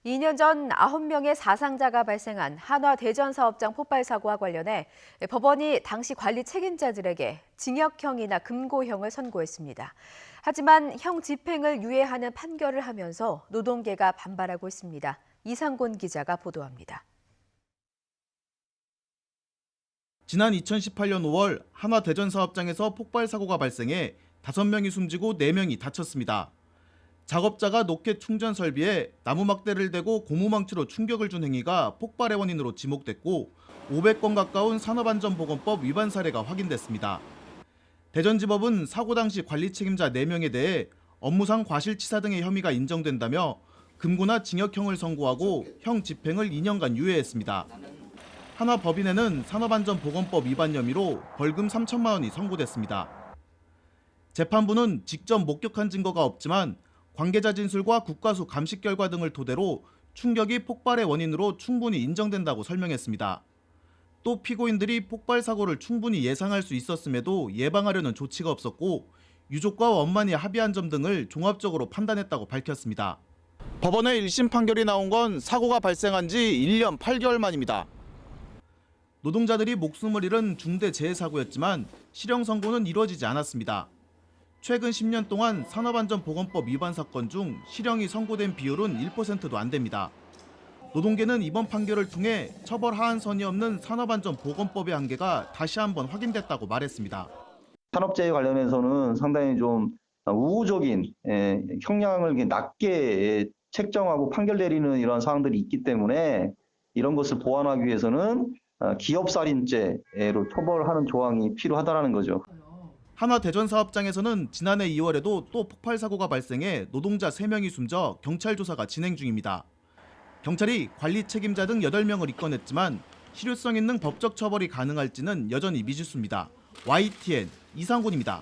2년 전 9명의 사상자가 발생한 한화 대전 사업장 폭발 사고와 관련해 법원이 당시 관리 책임자들에게 징역형이나 금고형을 선고했습니다. 하지만 형 집행을 유예하는 판결을 하면서 노동계가 반발하고 있습니다. 이상곤 기자가 보도합니다. 지난 2018년 5월 한화 대전 사업장에서 폭발 사고가 발생해 5명이 숨지고 4명이 다쳤습니다. 작업자가 노켓 충전 설비에 나무 막대를 대고 고무망치로 충격을 준 행위가 폭발의 원인으로 지목됐고 500건 가까운 산업안전보건법 위반 사례가 확인됐습니다. 대전지법은 사고 당시 관리 책임자 4명에 대해 업무상 과실치사 등의 혐의가 인정된다며 금고나 징역형을 선고하고 형 집행을 2년간 유예했습니다. 한화 법인에는 산업안전보건법 위반 혐의로 벌금 3천만 원이 선고됐습니다. 재판부는 직접 목격한 증거가 없지만 관계자 진술과 국가수 감식 결과 등을 토대로 충격이 폭발의 원인으로 충분히 인정된다고 설명했습니다. 또 피고인들이 폭발 사고를 충분히 예상할 수 있었음에도 예방하려는 조치가 없었고 유족과 원만히 합의한 점 등을 종합적으로 판단했다고 밝혔습니다. 법원의 1심 판결이 나온 건 사고가 발생한 지 1년 8개월 만입니다. 노동자들이 목숨을 잃은 중대 재해 사고였지만 실형 선고는 이루어지지 않았습니다. 최근 10년 동안 산업안전보건법 위반 사건 중 실형이 선고된 비율은 1%도 안 됩니다. 노동계는 이번 판결을 통해 처벌 하한선이 없는 산업안전보건법의 한계가 다시 한번 확인됐다고 말했습니다. 산업재해 관련해서는 상당히 좀 우호적인 형량을 낮게 책정하고 판결 내리는 이런 사항들이 있기 때문에 이런 것을 보완하기 위해서는 기업살인죄로 처벌하는 조항이 필요하다는 거죠. 한화 대전 사업장에서는 지난해 2월에도 또 폭발 사고가 발생해 노동자 3명이 숨져 경찰 조사가 진행 중입니다. 경찰이 관리 책임자 등 8명을 입건했지만 실효성 있는 법적 처벌이 가능할지는 여전히 미지수입니다. YTN 이상곤입니다.